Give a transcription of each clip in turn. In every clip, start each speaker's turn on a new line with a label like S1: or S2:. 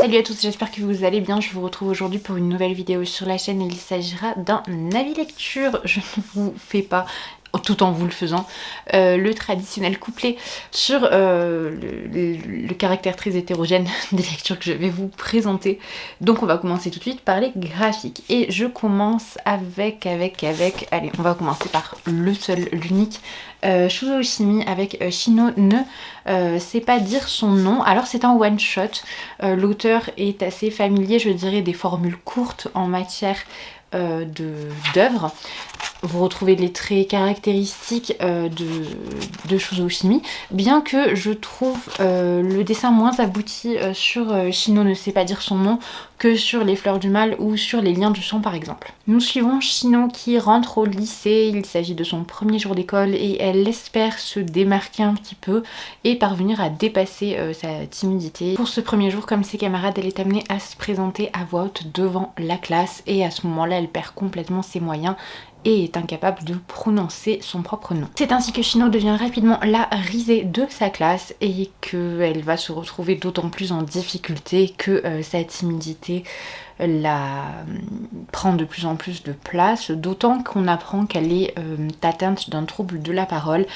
S1: Salut à tous, j'espère que vous allez bien. Je vous retrouve aujourd'hui pour une nouvelle vidéo sur la chaîne et il s'agira d'un avis lecture. Je ne vous fais pas, tout en vous le faisant, le traditionnel couplet sur le caractère très hétérogène des lectures que je vais vous présenter. Donc on va commencer tout de suite par les graphiques. Et je commence avec, allez, on va commencer par le seul, l'unique, Shuzo Oshimi avec Shino ne sait pas dire son nom. Alors c'est un one shot, l'auteur est assez familier, je dirais, des formules courtes en matière d'œuvres. Vous retrouvez les traits caractéristiques de Shuzo Oshimi, bien que je trouve le dessin moins abouti sur Shino ne sait pas dire son nom que sur Les Fleurs du Mal ou sur Les Liens du Sang par exemple. Nous suivons Shino qui rentre au lycée, il s'agit de son premier jour d'école et elle espère se démarquer un petit peu et parvenir à dépasser sa timidité. Pour ce premier jour, comme ses camarades, elle est amenée à se présenter à voix haute devant la classe et à ce moment-là, elle perd complètement ses moyens et est incapable de prononcer son propre nom. C'est ainsi que Shino devient rapidement la risée de sa classe et qu'elle va se retrouver d'autant plus en difficulté que sa timidité prend de plus en plus de place, d'autant qu'on apprend qu'elle est atteinte d'un trouble de la parole.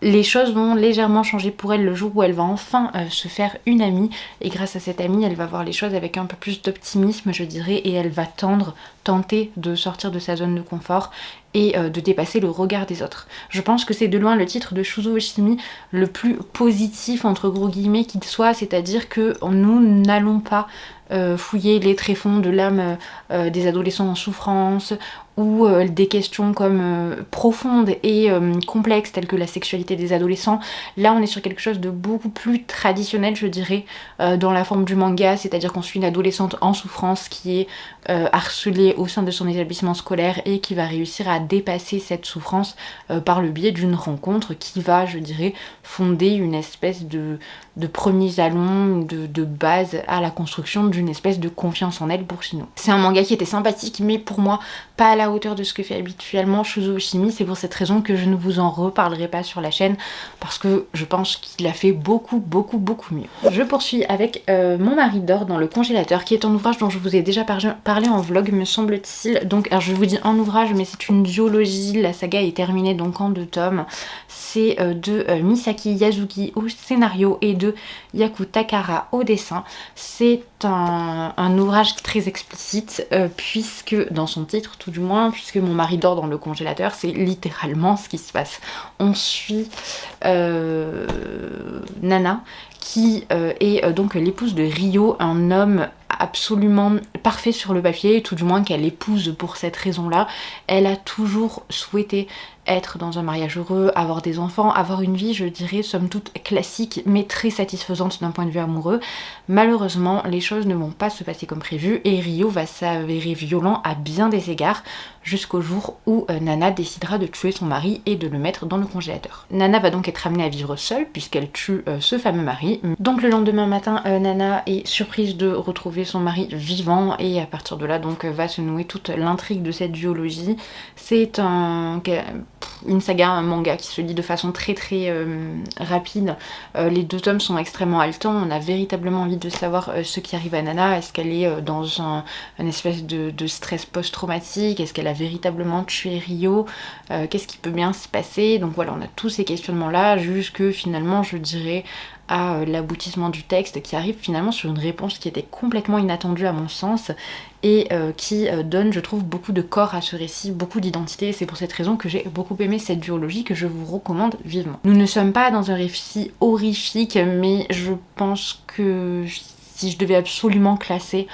S1: Les choses vont légèrement changer pour elle le jour où elle va enfin se faire une amie et grâce à cette amie elle va voir les choses avec un peu plus d'optimisme je dirais et elle va tenter de sortir de sa zone de confort et de dépasser le regard des autres. Je pense que c'est de loin le titre de Shuzo Oshimi le plus positif entre gros guillemets qu'il soit, c'est-à-dire que nous n'allons pas fouiller les tréfonds de l'âme des adolescents en souffrance ou des questions comme profondes et complexes telles que la sexualité des adolescents. Là on est sur quelque chose de beaucoup plus traditionnel je dirais dans la forme du manga, c'est-à-dire qu'on suit une adolescente en souffrance qui est harcelée au sein de son établissement scolaire et qui va réussir à dépasser cette souffrance par le biais d'une rencontre qui va je dirais fonder une espèce de premier jalon, de base à la construction d'une espèce de confiance en elle pour Shino. C'est un manga qui était sympathique mais pour moi pas à la hauteur de ce que fait habituellement Shuzo Oshimi, c'est pour cette raison que je ne vous en reparlerai pas sur la chaîne parce que je pense qu'il a fait beaucoup mieux. Je poursuis avec Mon mari dort dans le congélateur qui est un ouvrage dont je vous ai déjà parlé en vlog me semble-t-il. Donc alors je vous dis en ouvrage mais c'est une duologie, la saga est terminée donc en 2 tomes. C'est de Misaki Yazuki au scénario et de Yaku Takara au dessin. C'est un ouvrage très explicite puisque dans son titre tout du moins, puisque Mon mari dort dans le congélateur, c'est littéralement ce qui se passe. On suit Nana qui est donc l'épouse de Ryo, un homme absolument parfait sur le papier, tout du moins qu'elle épouse pour cette raison-là. Elle a toujours souhaité être dans un mariage heureux, avoir des enfants, avoir une vie, je dirais, somme toute classique, mais très satisfaisante d'un point de vue amoureux. Malheureusement, les choses ne vont pas se passer comme prévu et Ryo va s'avérer violent à bien des égards, jusqu'au jour où Nana décidera de tuer son mari et de le mettre dans le congélateur. Nana va donc être amenée à vivre seule puisqu'elle tue ce fameux mari. Donc le lendemain matin, Nana est surprise de retrouver son mari vivant et à partir de là donc va se nouer toute l'intrigue de cette duologie. C'est une saga, un manga qui se lit de façon très rapide. Les 2 tomes sont extrêmement haletants, on a véritablement envie de savoir ce qui arrive à Nana. Est-ce qu'elle est dans un espèce de stress post-traumatique? Est-ce qu'elle a véritablement tué Ryo? Qu'est-ce qui peut bien se passer? Donc voilà, on a tous ces questionnements là jusque finalement je dirais à l'aboutissement du texte qui arrive finalement sur une réponse qui était complètement inattendue à mon sens et qui donne je trouve beaucoup de corps à ce récit, beaucoup d'identité et c'est pour cette raison que j'ai beaucoup aimé cette duologie que je vous recommande vivement. Nous ne sommes pas dans un récit horrifique mais je pense que si je devais absolument classer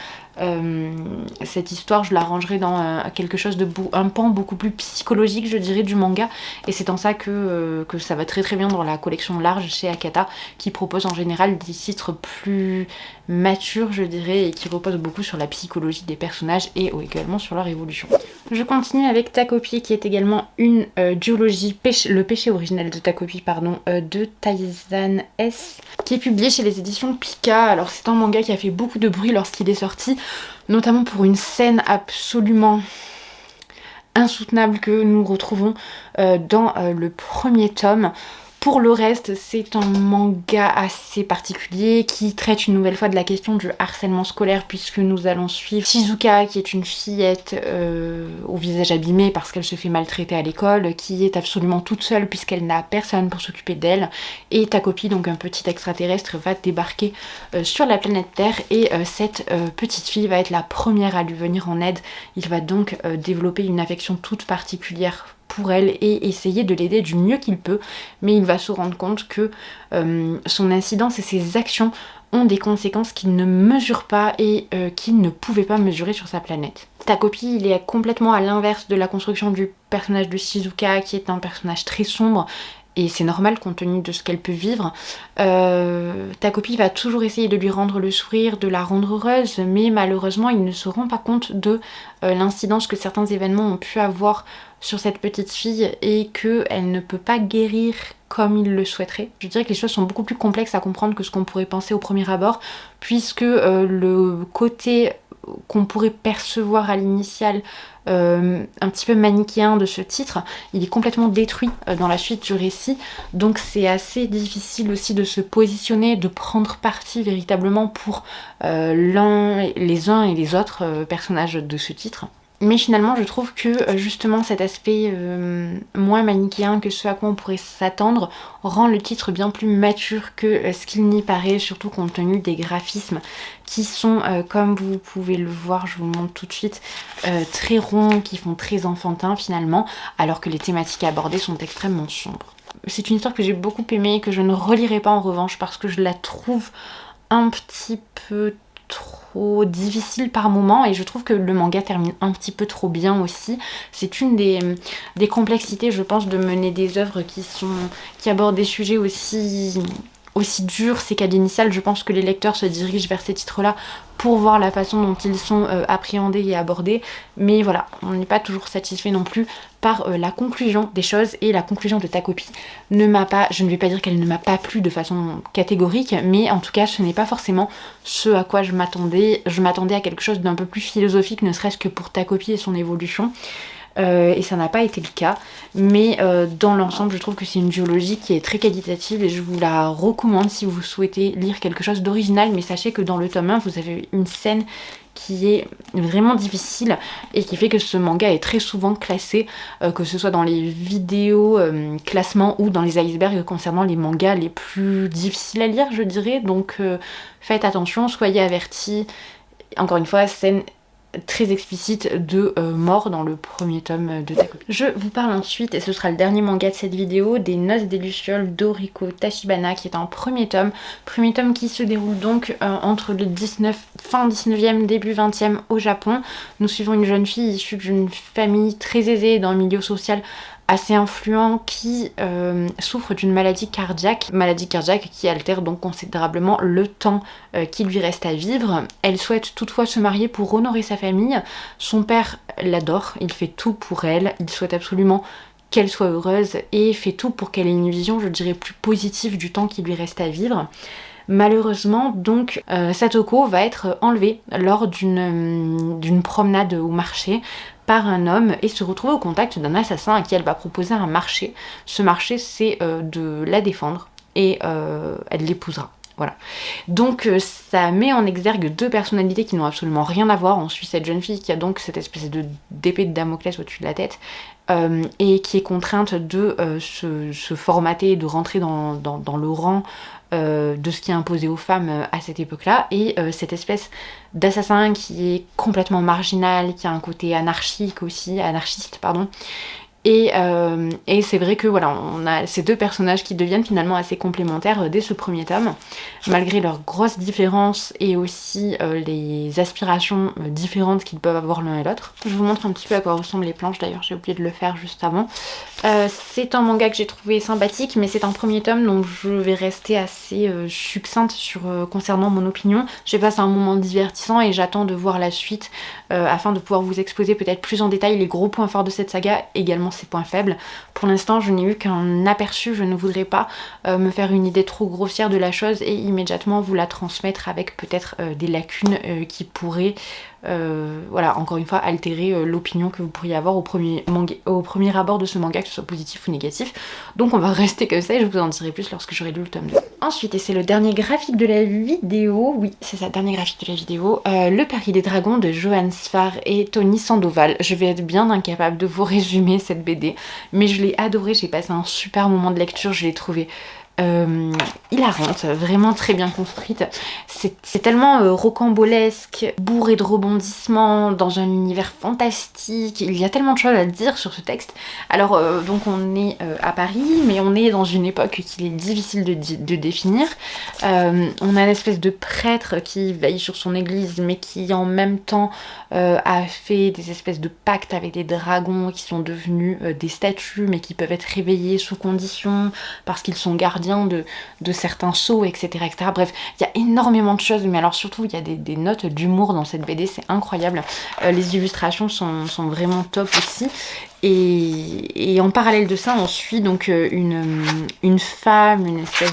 S1: cette histoire, je la rangerais dans quelque chose de un pan beaucoup plus psychologique je dirais du manga et c'est en ça que ça va très bien dans la collection large chez Akata qui propose en général des titres plus matures je dirais et qui reposent beaucoup sur la psychologie des personnages et également sur leur évolution. Je continue avec Takopi qui est également une duologie, le péché originel de Takopi pardon, de Taizan S qui est publié chez les éditions Pika. Alors c'est un manga qui a fait beaucoup de bruit lorsqu'il est sorti, notamment pour une scène absolument insoutenable que nous retrouvons dans le premier tome. Pour le reste, c'est un manga assez particulier qui traite une nouvelle fois de la question du harcèlement scolaire, puisque nous allons suivre Shizuka, qui est une fillette au visage abîmé parce qu'elle se fait maltraiter à l'école, qui est absolument toute seule puisqu'elle n'a personne pour s'occuper d'elle, et Takopi, donc un petit extraterrestre, va débarquer sur la planète Terre, et cette petite fille va être la première à lui venir en aide. Il va donc développer une affection toute particulière pour elle et essayer de l'aider du mieux qu'il peut, mais il va se rendre compte que son incidence et ses actions ont des conséquences qu'il ne mesure pas et qu'il ne pouvait pas mesurer sur sa planète. Takopi, il est complètement à l'inverse de la construction du personnage de Shizuka, qui est un personnage très sombre, et c'est normal compte tenu de ce qu'elle peut vivre. Takopi va toujours essayer de lui rendre le sourire, de la rendre heureuse, mais malheureusement il ne se rend pas compte de l'incidence que certains événements ont pu avoir sur cette petite fille et qu'elle ne peut pas guérir comme il le souhaiterait. Je dirais que les choses sont beaucoup plus complexes à comprendre que ce qu'on pourrait penser au premier abord, puisque le côté qu'on pourrait percevoir à l'initial un petit peu manichéen de ce titre, il est complètement détruit dans la suite du récit, donc c'est assez difficile aussi de se positionner, de prendre parti véritablement pour les uns et les autres personnages de ce titre. Mais finalement je trouve que justement cet aspect moins manichéen que ce à quoi on pourrait s'attendre rend le titre bien plus mature que ce qu'il n'y paraît, surtout compte tenu des graphismes qui sont, comme vous pouvez le voir, je vous le montre tout de suite, très ronds, qui font très enfantin finalement, alors que les thématiques abordées sont extrêmement sombres. C'est une histoire que j'ai beaucoup aimée, que je ne relirai pas en revanche parce que je la trouve un petit peu trop difficile par moment, et je trouve que le manga termine un petit peu trop bien aussi. C'est une des complexités, je pense, de mener des œuvres qui abordent des sujets aussi durs, c'est qu'à l'initial je pense que les lecteurs se dirigent vers ces titres-là pour voir la façon dont ils sont appréhendés et abordés, mais voilà, on n'est pas toujours satisfait non plus par la conclusion des choses, et la conclusion de Takopi ne m'a pas, je ne vais pas dire qu'elle ne m'a pas plu de façon catégorique, mais en tout cas ce n'est pas forcément ce à quoi je m'attendais à quelque chose d'un peu plus philosophique, ne serait-ce que pour Takopi et son évolution. Et ça n'a pas été le cas, mais dans l'ensemble je trouve que c'est une duologie qui est très qualitative et je vous la recommande si vous souhaitez lire quelque chose d'original, mais sachez que dans le tome 1 vous avez une scène qui est vraiment difficile et qui fait que ce manga est très souvent classé, que ce soit dans les vidéos classements ou dans les icebergs concernant les mangas les plus difficiles à lire, je dirais, donc faites attention, soyez avertis. Encore une fois, scène très explicite de mort dans le premier tome de Takopi. Je vous parle ensuite, et ce sera le dernier manga de cette vidéo, des Noces des Lucioles d'Oriko Tachibana, qui est un premier tome qui se déroule donc entre le fin 19e, début 20e au Japon. Nous suivons une jeune fille issue d'une famille très aisée dans un milieu social assez influent qui souffre d'une maladie cardiaque qui altère donc considérablement le temps qui lui reste à vivre. Elle souhaite toutefois se marier pour honorer sa famille. Son père l'adore, il fait tout pour elle, il souhaite absolument qu'elle soit heureuse et fait tout pour qu'elle ait une vision, je dirais, plus positive du temps qui lui reste à vivre. Malheureusement, donc, Satoko va être enlevée lors d'une promenade au marché par un homme et se retrouver au contact d'un assassin à qui elle va proposer un marché. Ce marché, c'est de la défendre et elle l'épousera. Voilà. Donc ça met en exergue deux personnalités qui n'ont absolument rien à voir. On suit cette jeune fille qui a donc cette espèce d'épée de Damoclès au-dessus de la tête et qui est contrainte de se formater, de rentrer dans le rang de ce qui est imposé aux femmes à cette époque-là, et cette espèce d'assassin qui est complètement marginal, qui a un côté anarchiste, pardon. Et c'est vrai que voilà, on a ces deux personnages qui deviennent finalement assez complémentaires dès ce premier tome, malgré leurs grosses différences et aussi les aspirations différentes qu'ils peuvent avoir l'un et l'autre. Je vous montre un petit peu à quoi ressemblent les planches, d'ailleurs j'ai oublié de le faire juste avant. C'est un manga que j'ai trouvé sympathique, mais c'est un premier tome, donc je vais rester assez succincte concernant mon opinion. J'ai passé un moment divertissant et j'attends de voir la suite afin de pouvoir vous exposer peut-être plus en détail les gros points forts de cette saga, également ses points faibles. Pour l'instant je n'ai eu qu'un aperçu, je ne voudrais pas me faire une idée trop grossière de la chose et immédiatement vous la transmettre avec peut-être des lacunes qui pourraient voilà, encore une fois, altérer l'opinion que vous pourriez avoir au premier abord de ce manga, que ce soit positif ou négatif. Donc on va rester comme ça et je vous en dirai plus lorsque j'aurai lu le tome 2. Ensuite, et c'est le dernier graphique de la vidéo, oui, c'est ça, dernier graphique de la vidéo, Le Pari des Dragons de Johann Sfar et Tony Sandoval. Je vais être bien incapable de vous résumer cette BD, mais je l'ai adorée, j'ai passé un super moment de lecture, je l'ai trouvée hilarante, vraiment très bien construite. C'est tellement rocambolesque, bourré de rebondissements, dans un univers fantastique. Il y a tellement de choses à dire sur ce texte. Alors donc on est à Paris, mais on est dans une époque qu'il est difficile de définir. On a une espèce de prêtre qui veille sur son église, mais qui en même temps a fait des espèces de pactes avec des dragons qui sont devenus des statues, mais qui peuvent être réveillés sous condition parce qu'ils sont gardiens de certains sceaux, etc., etc. Bref, il y a énormément de choses, mais alors surtout il y a des notes d'humour dans cette BD, c'est incroyable. Les illustrations sont vraiment top aussi. Et en parallèle de ça, on suit donc une femme, une espèce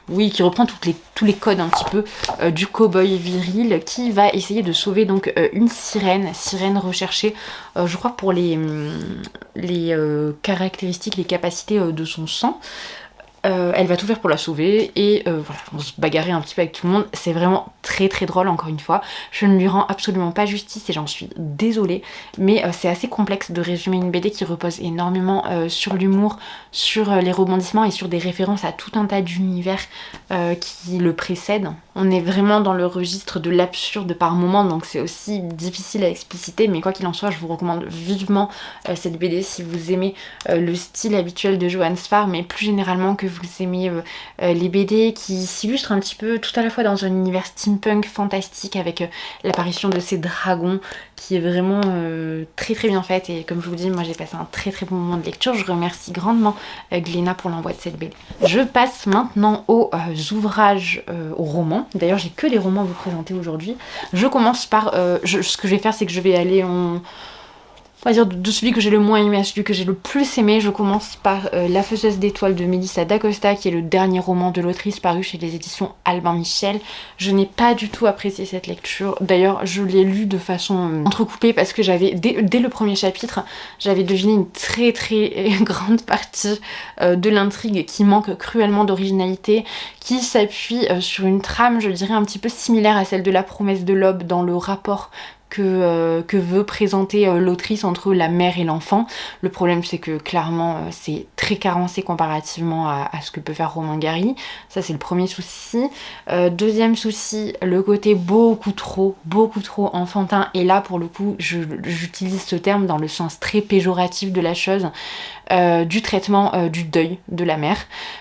S1: oui, qui reprend tous les codes un petit peu du cow-boy viril, qui va essayer de sauver donc une sirène recherchée, je crois pour les caractéristiques, les capacités de son sang. Elle va tout faire pour la sauver et voilà, on se bagarrer un petit peu avec tout le monde. C'est vraiment très très drôle, encore une fois. Je ne lui rends absolument pas justice et j'en suis désolée, mais c'est assez complexe de résumer une BD qui repose énormément sur l'humour, sur les rebondissements et sur des références à tout un tas d'univers qui le précèdent. On est vraiment dans le registre de l'absurde par moment, donc c'est aussi difficile à expliciter, mais quoi qu'il en soit, je vous recommande vivement cette BD si vous aimez le style habituel de Johann Sfar, mais plus généralement que vous aimez les BD qui s'illustrent un petit peu tout à la fois dans un univers steampunk fantastique avec l'apparition de ces dragons qui est vraiment très très bien faite. Et comme je vous dis, moi j'ai passé un très très bon moment de lecture. Je remercie grandement Glénat pour l'envoi de cette BD. Je passe maintenant aux ouvrages, aux romans. D'ailleurs j'ai que des romans à vous présenter aujourd'hui. Je commence par... ce que je vais faire, c'est que je vais aller on va dire de celui que j'ai le moins aimé à celui que j'ai le plus aimé. Je commence par La Faiseuse d'étoiles de Mélissa d'Acosta, qui est le dernier roman de l'autrice paru chez les éditions Albin Michel. Je n'ai pas du tout apprécié cette lecture. D'ailleurs, je l'ai lu de façon entrecoupée parce que j'avais, dès le premier chapitre, j'avais deviné une très très grande partie de l'intrigue qui manque cruellement d'originalité, qui s'appuie sur une trame, je dirais, un petit peu similaire à celle de La Promesse de l'Aube dans le rapport que veut présenter l'autrice entre la mère et l'enfant. Le problème, c'est que clairement c'est très carencé comparativement à ce que peut faire Romain Gary. Ça, c'est le premier souci. Deuxième souci, le côté beaucoup trop enfantin, et là pour le coup j'utilise ce terme dans le sens très péjoratif de la chose, du traitement du deuil de la mère,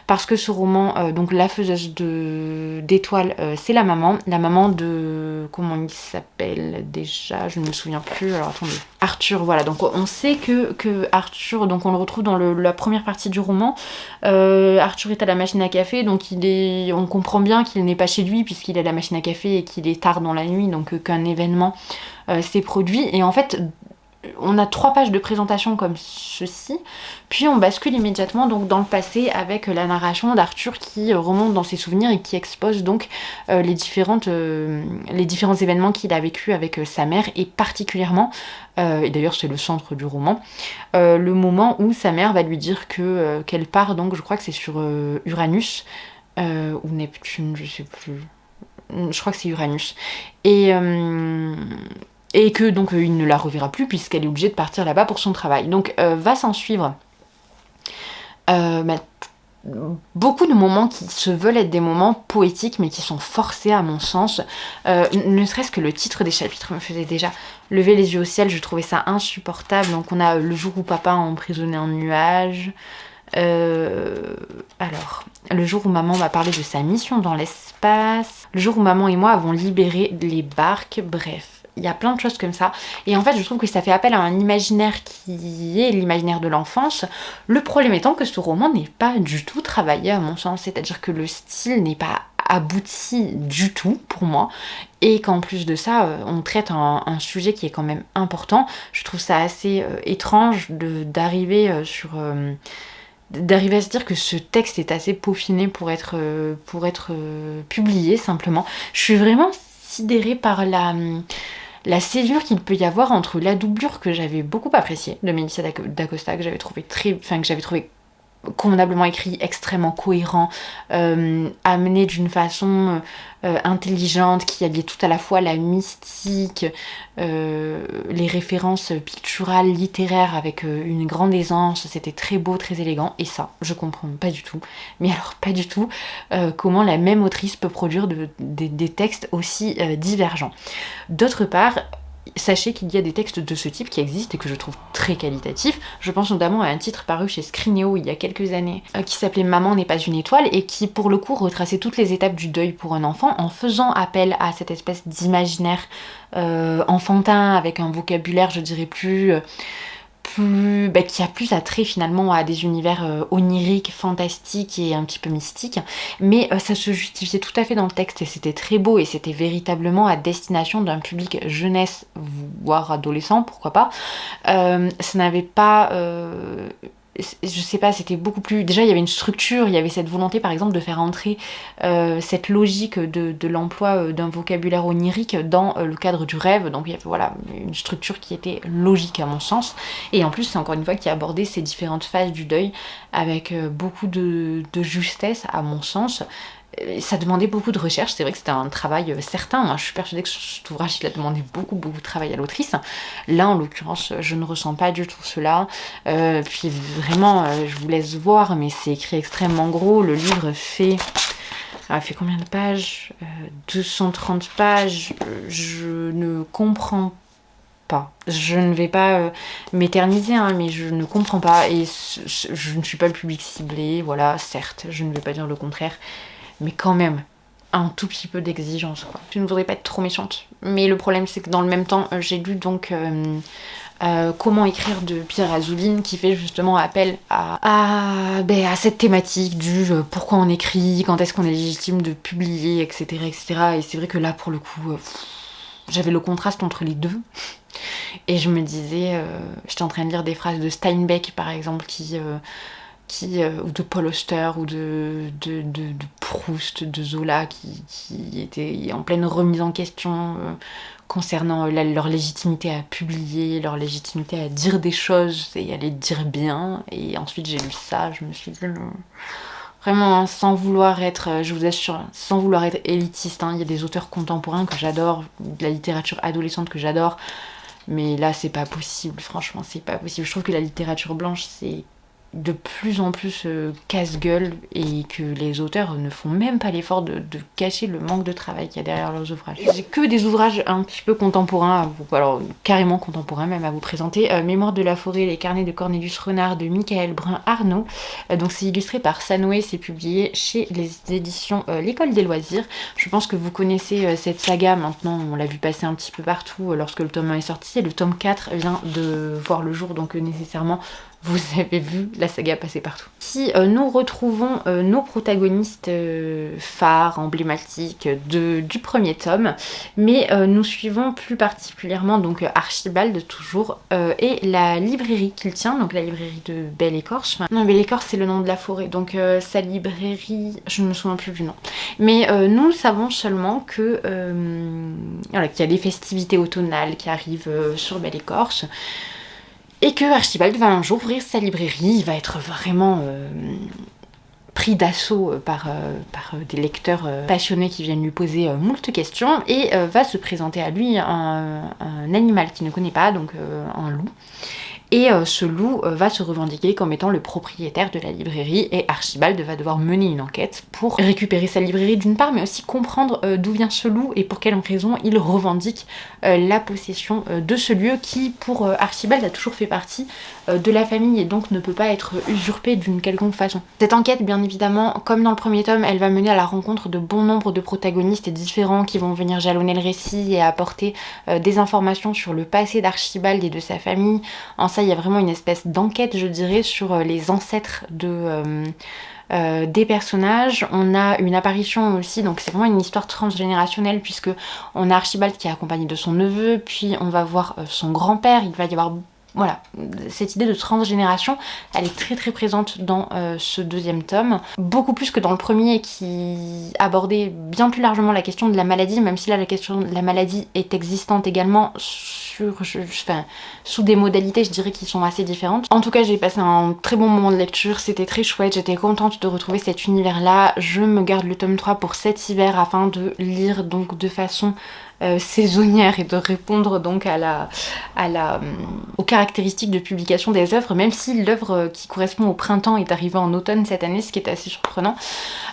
S1: parce que ce roman, donc La Faiseuse d'étoiles, c'est la maman de... comment il s'appelle déjà, je ne me souviens plus, alors attendez, Arthur, voilà. Donc on sait que Arthur, donc on le retrouve dans la première partie du roman. Arthur est à la machine à café, donc on comprend bien qu'il n'est pas chez lui puisqu'il est à la machine à café et qu'il est tard dans la nuit, donc qu'un événement s'est produit. Et en fait, on a 3 pages de présentation comme ceci, puis on bascule immédiatement donc dans le passé avec la narration d'Arthur qui remonte dans ses souvenirs et qui expose donc les différents événements qu'il a vécu avec sa mère, et particulièrement, et d'ailleurs c'est le centre du roman, le moment où sa mère va lui dire qu'elle part, donc je crois que c'est sur Uranus ou Neptune, je sais plus, je crois que c'est Uranus, et que donc il ne la reverra plus puisqu'elle est obligée de partir là-bas pour son travail. Donc va s'en suivre beaucoup de moments qui se veulent être des moments poétiques mais qui sont forcés à mon sens. Ne serait-ce que le titre des chapitres me faisait déjà lever les yeux au ciel, je trouvais ça insupportable. Donc on a le jour où papa a emprisonné un nuage. Alors, le jour où maman m'a parlé de sa mission dans l'espace, le jour où maman et moi avons libéré les barques, bref. Il y a plein de choses comme ça. Et en fait, je trouve que ça fait appel à un imaginaire qui est l'imaginaire de l'enfance. Le problème étant que ce roman n'est pas du tout travaillé à mon sens. C'est-à-dire que le style n'est pas abouti du tout pour moi. Et qu'en plus de ça, on traite un sujet qui est quand même important. Je trouve ça assez étrange d'arriver à se dire que ce texte est assez peaufiné pour être publié simplement. Je suis vraiment sidérée par la césure qu'il peut y avoir entre la doublure que j'avais beaucoup appréciée de Melissa d'Acosta, que j'avais trouvé convenablement écrit, extrêmement cohérent, amené d'une façon intelligente, qui alliait tout à la fois la mystique, les références picturales, littéraires avec une grande aisance. C'était très beau, très élégant, et ça, je comprends pas du tout, mais alors pas du tout, comment la même autrice peut produire des textes aussi divergents. D'autre part, sachez qu'il y a des textes de ce type qui existent et que je trouve très qualitatifs. Je pense notamment à un titre paru chez Scrinéo il y a quelques années qui s'appelait Maman n'est pas une étoile et qui pour le coup retraçait toutes les étapes du deuil pour un enfant en faisant appel à cette espèce d'imaginaire enfantin avec un vocabulaire je dirais plus qui a plus attrait finalement à des univers oniriques, fantastiques et un petit peu mystiques, mais ça se justifiait tout à fait dans le texte et c'était très beau et c'était véritablement à destination d'un public jeunesse, voire adolescent, pourquoi pas. Ça n'avait pas... je sais pas, c'était beaucoup plus... Déjà, il y avait une structure, il y avait cette volonté, par exemple, de faire entrer cette logique de l'emploi d'un vocabulaire onirique dans le cadre du rêve. Donc, il y avait voilà, une structure qui était logique, à mon sens. Et en plus, c'est encore une fois qui abordait ces différentes phases du deuil avec beaucoup de justesse, à mon sens. Ça demandait beaucoup de recherche, c'est vrai que c'était un travail certain. Moi, je suis persuadée que cet ouvrage, il a demandé beaucoup de travail à l'autrice. Là, en l'occurrence, je ne ressens pas du tout cela. Puis vraiment, je vous laisse voir, mais c'est écrit extrêmement gros. Le livre fait... Alors, il fait combien de pages 230 pages. Je ne comprends pas. Je ne vais pas m'éterniser, hein, mais je ne comprends pas. Et je ne suis pas le public ciblé, voilà, certes, je ne vais pas dire le contraire. Mais quand même, un tout petit peu d'exigence, quoi. Je ne voudrais pas être trop méchante. Mais le problème, c'est que dans le même temps, j'ai lu donc Comment écrire de Pierre Azoulin, qui fait justement appel à cette thématique du pourquoi on écrit, quand est-ce qu'on est légitime de publier, etc. etc. Et c'est vrai que là, pour le coup, j'avais le contraste entre les deux. Et je me disais, j'étais en train de lire des phrases de Steinbeck, par exemple, ou de Paul Auster ou de Proust, de Zola qui étaient en pleine remise en question concernant leur légitimité à publier, leur légitimité à dire des choses et à les dire bien. Et ensuite j'ai lu ça, je me suis dit vraiment, sans vouloir être, je vous assure, sans vouloir être élitiste, hein, il y a des auteurs contemporains que j'adore, de la littérature adolescente que j'adore, mais là c'est pas possible, franchement c'est pas possible. Je trouve que la littérature blanche c'est de plus en plus casse-gueule et que les auteurs ne font même pas l'effort de cacher le manque de travail qu'il y a derrière leurs ouvrages. J'ai que des ouvrages un petit peu contemporains, alors carrément contemporains même à vous présenter. Mémoire de la forêt, les carnets de Cornelius Renard de Michael Brun-Arnaud. Donc c'est illustré par Sanoé, c'est publié chez les éditions L'École des loisirs. Je pense que vous connaissez cette saga maintenant, on l'a vu passer un petit peu partout lorsque le tome 1 est sorti et le tome 4 vient de voir le jour, donc nécessairement vous avez vu la saga passer partout. Si nous retrouvons nos protagonistes phares, emblématiques du premier tome, mais nous suivons plus particulièrement donc Archibald toujours et la librairie qu'il tient, donc la librairie de Belle Écorce. Enfin, non, Belle Écorce c'est le nom de la forêt, donc sa librairie, je ne me souviens plus du nom. Mais nous savons seulement que voilà, qu'il y a des festivités automnales qui arrivent sur Belle Écorce. Et que Archibald va un jour ouvrir sa librairie, il va être vraiment pris d'assaut par des lecteurs passionnés qui viennent lui poser moult questions et va se présenter à lui un animal qu'il ne connaît pas, donc un loup. Et ce loup va se revendiquer comme étant le propriétaire de la librairie et Archibald va devoir mener une enquête pour récupérer sa librairie d'une part, mais aussi comprendre d'où vient ce loup et pour quelle raison il revendique la possession de ce lieu qui, pour Archibald, a toujours fait partie de la famille et donc ne peut pas être usurpé d'une quelconque façon. Cette enquête, bien évidemment, comme dans le premier tome, elle va mener à la rencontre de bon nombre de protagonistes différents qui vont venir jalonner le récit et apporter des informations sur le passé d'Archibald et de sa famille. En ça, il y a vraiment une espèce d'enquête, je dirais, sur les ancêtres des personnages. On a une apparition aussi, donc c'est vraiment une histoire transgénérationnelle puisque on a Archibald qui est accompagné de son neveu, puis on va voir son grand-père, il va y avoir voilà, cette idée de transgénération, elle est très très présente dans ce deuxième tome, beaucoup plus que dans le premier qui abordait bien plus largement la question de la maladie, même si là la question de la maladie est existante également sous des modalités, je dirais, qui sont assez différentes. En tout cas, j'ai passé un très bon moment de lecture, c'était très chouette, j'étais contente de retrouver cet univers-là. Je me garde le tome 3 pour cet hiver afin de lire donc de façon saisonnière et de répondre donc aux caractéristiques de publication des œuvres, même si l'œuvre qui correspond au printemps est arrivée en automne cette année, ce qui est assez surprenant.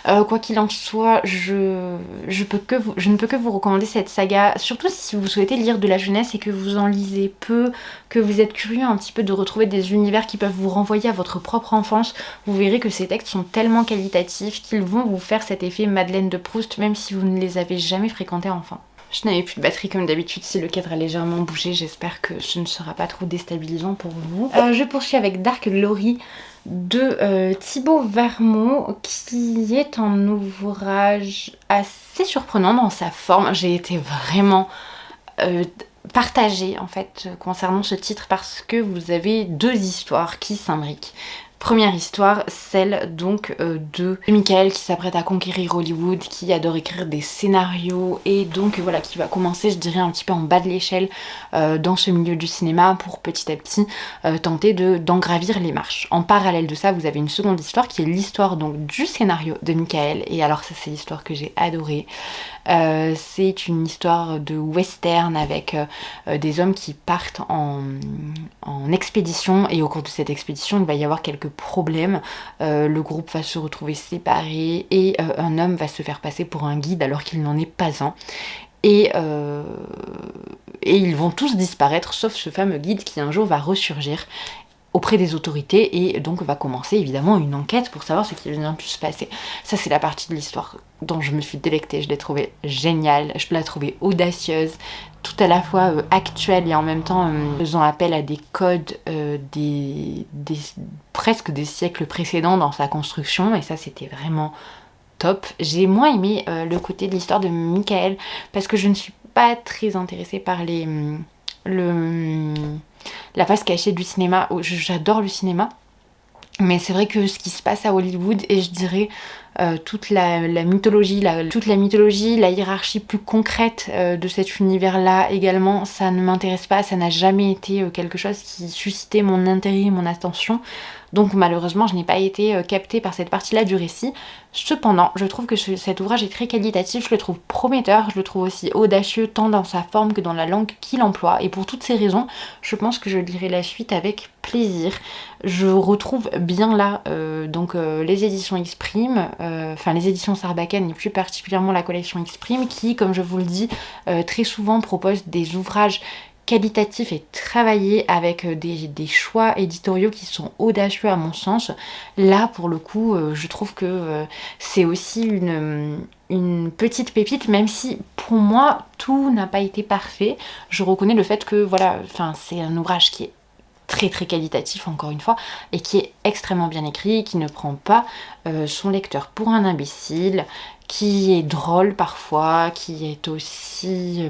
S1: Quoi qu'il en soit, je ne peux que vous recommander cette saga, surtout si vous souhaitez lire de la jeunesse et que vous en lisez peu, que vous êtes curieux un petit peu de retrouver des univers qui peuvent vous renvoyer à votre propre enfance. Vous verrez que ces textes sont tellement qualitatifs qu'ils vont vous faire cet effet Madeleine de Proust, même si vous ne les avez jamais fréquentés enfant. Je n'avais plus de batterie comme d'habitude, si le cadre a légèrement bougé, j'espère que ce ne sera pas trop déstabilisant pour vous. Je poursuis avec Dark Glory de Thibaut Vermont, qui est un ouvrage assez surprenant dans sa forme. J'ai été vraiment partagée en fait concernant ce titre parce que vous avez deux histoires qui s'imbriquent. Première histoire, celle donc de Michael qui s'apprête à conquérir Hollywood, qui adore écrire des scénarios et donc voilà, qui va commencer, je dirais, un petit peu en bas de l'échelle dans ce milieu du cinéma pour petit à petit tenter d'en gravir les marches. En parallèle de ça, vous avez une seconde histoire qui est l'histoire donc du scénario de Michael, et alors ça c'est l'histoire que j'ai adorée. C'est une histoire de western avec des hommes qui partent en expédition, et au cours de cette expédition il va y avoir quelques problèmes. Le groupe va se retrouver séparé et un homme va se faire passer pour un guide alors qu'il n'en est pas un. Et ils vont tous disparaître sauf ce fameux guide qui un jour va ressurgir auprès des autorités, et donc va commencer évidemment une enquête pour savoir ce qui vient de se passer. Ça c'est la partie de l'histoire dont je me suis délectée, je l'ai trouvée géniale, je l'ai trouvée audacieuse, tout à la fois actuelle et en même temps faisant appel à des codes presque des siècles précédents dans sa construction, et ça c'était vraiment top. J'ai moins aimé le côté de l'histoire de Michael parce que je ne suis pas très intéressée par la face cachée du cinéma. J'adore le cinéma, mais c'est vrai que ce qui se passe à Hollywood, et je dirais toute la mythologie, la hiérarchie plus concrète de cet univers-là également, ça ne m'intéresse pas, ça n'a jamais été quelque chose qui suscitait mon intérêt et mon attention. Donc malheureusement, je n'ai pas été captée par cette partie-là du récit. Cependant, je trouve que cet ouvrage est très qualitatif, je le trouve prometteur, je le trouve aussi audacieux tant dans sa forme que dans la langue qu'il emploie. Et pour toutes ces raisons, je pense que je lirai la suite avec plaisir. Je retrouve bien là les éditions X-Prime, les éditions Sarbacane et plus particulièrement la collection X-Prime qui, comme je vous le dis, très souvent propose des ouvrages qualitatif et travaillé avec des choix éditoriaux qui sont audacieux à mon sens. Là pour le coup je trouve que c'est aussi une petite pépite, même si pour moi tout n'a pas été parfait. Je reconnais le fait que voilà, c'est un ouvrage qui est très très qualitatif encore une fois et qui est extrêmement bien écrit, qui ne prend pas son lecteur pour un imbécile, qui est drôle parfois, qui est aussi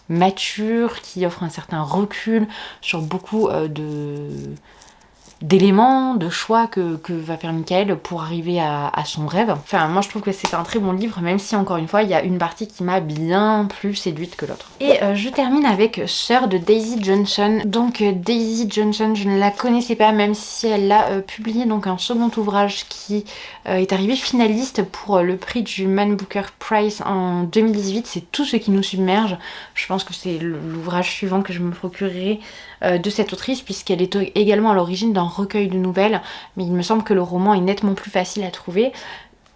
S1: mature, qui offre un certain recul sur beaucoup d'éléments, de choix que va faire Michael pour arriver à son rêve. Enfin, moi je trouve que c'est un très bon livre, même si encore une fois il y a une partie qui m'a bien plus séduite que l'autre. Et je termine avec Sœur de Daisy Johnson. Donc Daisy Johnson, je ne la connaissais pas, même si elle a publié donc un second ouvrage qui est arrivé finaliste pour le prix du Man Booker Prize en 2018. C'est Tout ce qui nous submerge. Je pense que c'est l'ouvrage suivant que je me procurerai de cette autrice, puisqu'elle est également à l'origine d'un recueil de nouvelles, mais il me semble que le roman est nettement plus facile à trouver.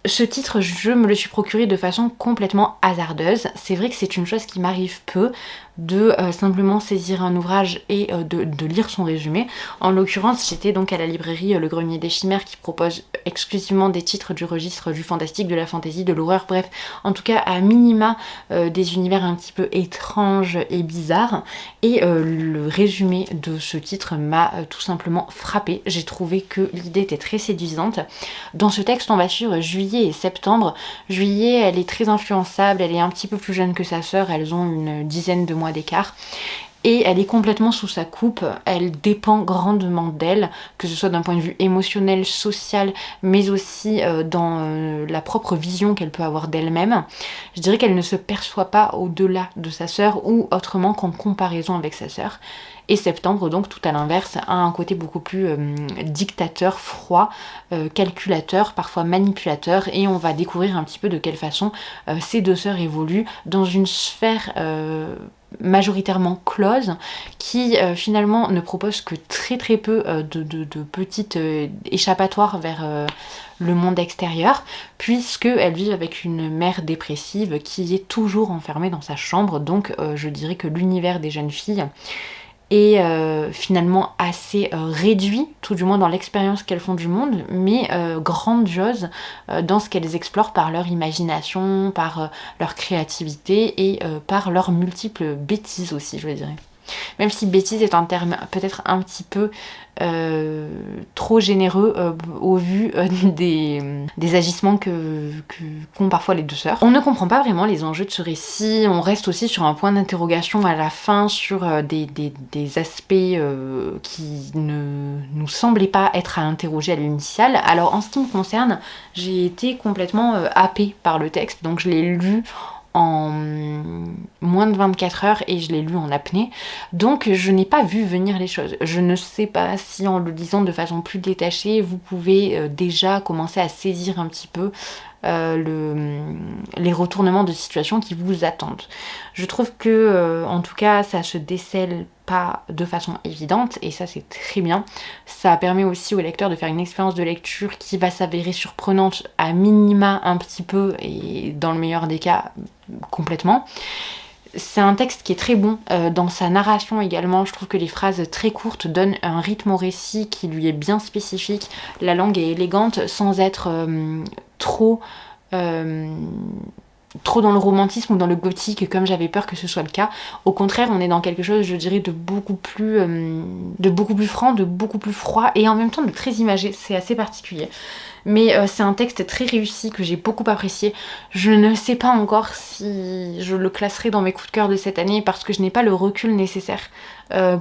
S1: Ce titre, je me le suis procuré de façon complètement hasardeuse. C'est vrai que c'est une chose qui m'arrive peu, de simplement saisir un ouvrage et de lire son résumé. En l'occurrence, j'étais donc à la librairie Le Grenier des Chimères qui propose exclusivement des titres du registre du fantastique, de la fantasy, de l'horreur, bref, en tout cas à minima des univers un petit peu étranges et bizarres. Et le résumé de ce titre m'a tout simplement frappée. J'ai trouvé que l'idée était très séduisante. Dans ce texte, on va suivre juillet et septembre. Juillet, elle est très influençable, elle est un petit peu plus jeune que sa sœur, elles ont une dizaine de mois d'écart. et elle est complètement sous sa coupe, elle dépend grandement d'elle, que ce soit d'un point de vue émotionnel, social, mais aussi dans la propre vision qu'elle peut avoir d'elle-même. Je dirais qu'elle ne se perçoit pas au-delà de sa sœur ou autrement qu'en comparaison avec sa sœur. Et Septembre, donc tout à l'inverse, a un côté beaucoup plus dictateur, froid, calculateur, parfois manipulateur, et on va découvrir un petit peu de quelle façon ces deux sœurs évoluent dans une sphère majoritairement close qui finalement ne propose que très peu de petites échappatoires vers le monde extérieur, puisqu'elles vivent avec une mère dépressive qui est toujours enfermée dans sa chambre. Donc je dirais que l'univers des jeunes filles est finalement assez réduit, tout du moins dans l'expérience qu'elles font du monde, mais grandiose dans ce qu'elles explorent par leur imagination, par leur créativité et par leurs multiples bêtises aussi, je dirais. Même si bêtise est un terme peut-être un petit peu trop généreux au vu des agissements qu'ont parfois les deux sœurs. On ne comprend pas vraiment les enjeux de ce récit, on reste aussi sur un point d'interrogation à la fin sur des aspects qui ne nous semblaient pas être à interroger à l'initiale. Alors en ce qui me concerne, j'ai été complètement happée par le texte, donc je l'ai lu en moins de 24 heures et je l'ai lu en apnée, donc je n'ai pas vu venir les choses. Je ne sais pas si en le lisant de façon plus détachée, vous pouvez déjà commencer à saisir un petit peu les retournements de situation qui vous attendent. Je trouve que en tout cas ça se décèle pas de façon évidente et ça c'est très bien. Ça permet aussi au lecteur de faire une expérience de lecture qui va s'avérer surprenante à minima un petit peu et dans le meilleur des cas complètement. C'est un texte qui est très bon dans sa narration également. Je trouve que les phrases très courtes donnent un rythme au récit qui lui est bien spécifique. La langue est élégante sans être trop dans le romantisme ou dans le gothique comme j'avais peur que ce soit le cas. Au contraire, on est dans quelque chose, je dirais, de beaucoup plus franc, de beaucoup plus froid et en même temps de très imagé. C'est assez particulier. Mais c'est un texte très réussi que j'ai beaucoup apprécié. Je ne sais pas encore si je le classerai dans mes coups de cœur de cette année parce que je n'ai pas le recul nécessaire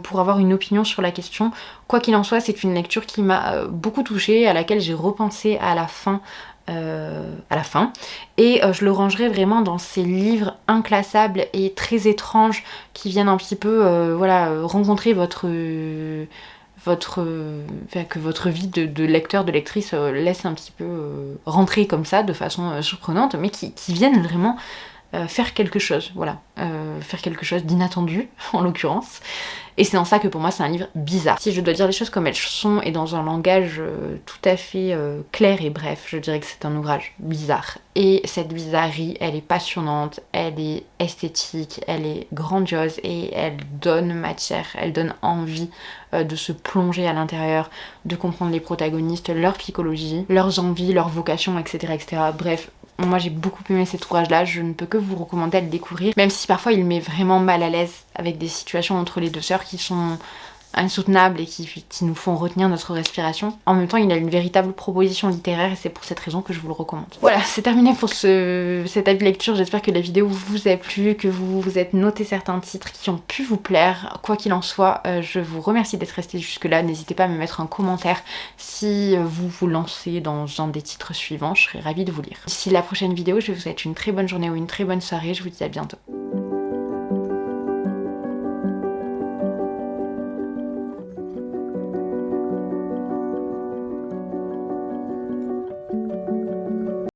S1: pour avoir une opinion sur la question. Quoi qu'il en soit, c'est une lecture qui m'a beaucoup touchée, à laquelle j'ai repensé à la fin. Et je le rangerai vraiment dans ces livres inclassables et très étranges qui viennent un petit peu rencontrer que votre vie de lecteur, de lectrice laisse un petit peu rentrer comme ça de façon surprenante, mais qui viennent vraiment faire quelque chose, faire quelque chose d'inattendu en l'occurrence. Et c'est en ça que pour moi c'est un livre bizarre. Si je dois dire les choses comme elles sont et dans un langage tout à fait clair et bref, je dirais que c'est un ouvrage bizarre. Et cette bizarrerie, elle est passionnante, elle est esthétique, elle est grandiose et elle donne matière, elle donne envie de se plonger à l'intérieur, de comprendre les protagonistes, leur psychologie, leurs envies, leurs vocations, etc. etc. Bref, moi j'ai beaucoup aimé cet ouvrage-là, je ne peux que vous recommander de le découvrir, même si parfois il met vraiment mal à l'aise avec des situations entre les deux sœurs qui sont insoutenables et qui nous font retenir notre respiration. En même temps, il a une véritable proposition littéraire et c'est pour cette raison que je vous le recommande. Voilà, c'est terminé pour cet avis de lecture. J'espère que la vidéo vous a plu, que vous vous êtes noté certains titres qui ont pu vous plaire. Quoi qu'il en soit, je vous remercie d'être resté jusque là. N'hésitez pas à me mettre un commentaire si vous vous lancez dans un des titres suivants. Je serai ravie de vous lire. D'ici la prochaine vidéo, je vous souhaite une très bonne journée ou une très bonne soirée. Je vous dis à bientôt.